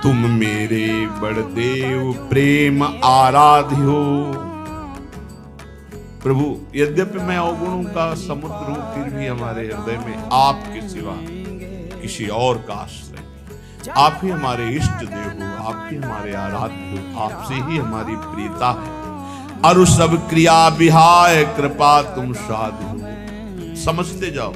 तुम मेरे बड़देव प्रेम आराध्य हो। प्रभु यद्यपि मैं अवगुणों का समुद्र हूं, फिर भी हमारे हृदय में आपके सिवा किसी और का आश्रय नहीं। आप ही हमारे इष्ट देव हो, आप ही हमारे आराध्य हो, आपसे ही हमारी प्रियता है। अरु सब क्रिया विहाय कृपा तुम साधु हो। समझते जाओ,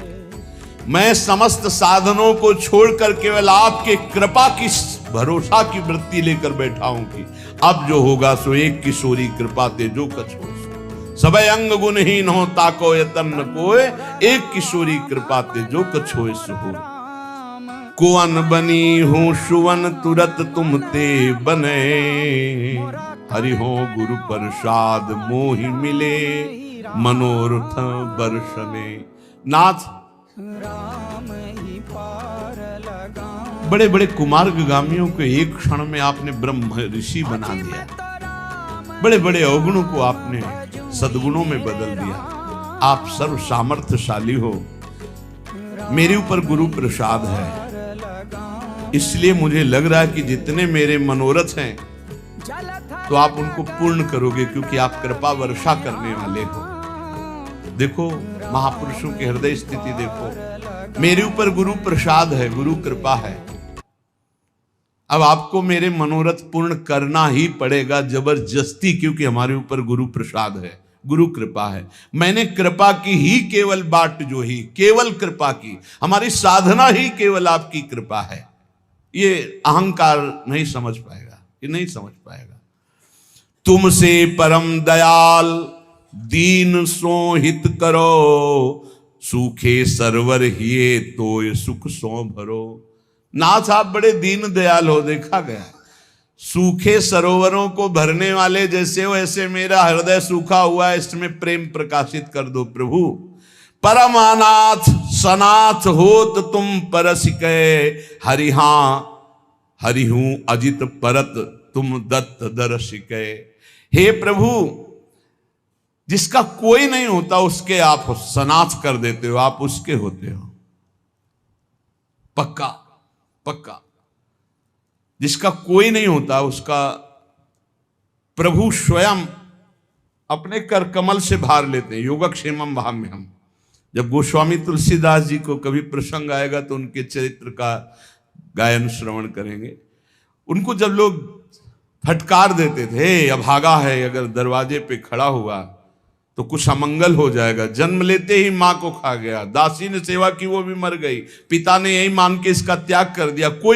मैं समस्त साधनों को छोड़कर केवल आपके कृपा की भरोसा की वृत्ति लेकर बैठा हूं कि अब जो होगा सो एक किशोरी कृपा ते जो कछ हो। सबे अंग गुणहीन हो ताको यतन न कोय, एक किशोरी कृपा ते जो कछ होए सो हो। कुवन बनी हूं सुवन तुरत तुम ते बने, हरि हो गुरु प्रसाद मोहि मिले मनोरथ बरसने। नाथ, बड़े बड़े कुमार्गामियों को एक क्षण में आपने ब्रह्म ऋषि बना दिया, बड़े बड़े अवगुणों को आपने सद्गुणों में बदल दिया। आप सर्व सामर्थ्यशाली हो, मेरे ऊपर गुरु प्रसाद है, इसलिए मुझे लग रहा है कि जितने मेरे मनोरथ हैं तो आप उनको पूर्ण करोगे, क्योंकि आप कृपा वर्षा करने वाले हो। देखो महापुरुषों की हृदय स्थिति देखो, मेरे ऊपर गुरु प्रसाद है, गुरु कृपा है। अब आपको मेरे मनोरथ पूर्ण करना ही पड़ेगा जबरदस्ती, क्योंकि हमारे ऊपर गुरु प्रसाद है, गुरु कृपा है। मैंने कृपा की ही केवल बाट जो ही, केवल कृपा की, हमारी साधना ही केवल आपकी कृपा है। ये अहंकार नहीं समझ पाएगा, ये नहीं समझ पाएगा। तुमसे परम दयाल दीन सो हित करो, सूखे सरवर हिये तो सुख सो भरो। नाथ आप बड़े दीन दयाल हो, देखा गया। सूखे सरोवरों को भरने वाले जैसे हो, ऐसे मेरा हृदय सूखा हुआ है, इसमें प्रेम प्रकाशित कर दो प्रभु। परमानाथ सनाथ होत तुम परसिके, हरि हां हरि हूं अजित परत तुम दत्त दर्शिके। हे प्रभु, जिसका कोई नहीं होता उसके आप सनाथ कर देते हो, आप उसके होते हो। पक्का पक्का, जिसका कोई नहीं होता उसका प्रभु स्वयं अपने कर कमल से भार लेते हैं। योगक्षेमम भाम्यहम्। जब गोस्वामी तुलसीदास जी को कभी प्रसंग आएगा तो उनके चरित्र का गायन श्रवण करेंगे। उनको जब लोग फटकार देते थे, अभागा है, अगर दरवाजे पे खड़ा हुआ तो कुछ अमंगल हो जाएगा, जन्म लेते ही मां को खा गया, दासी ने सेवा की वो भी मर गई, पिता ने यही मान के इसका त्याग कर दिया, कोई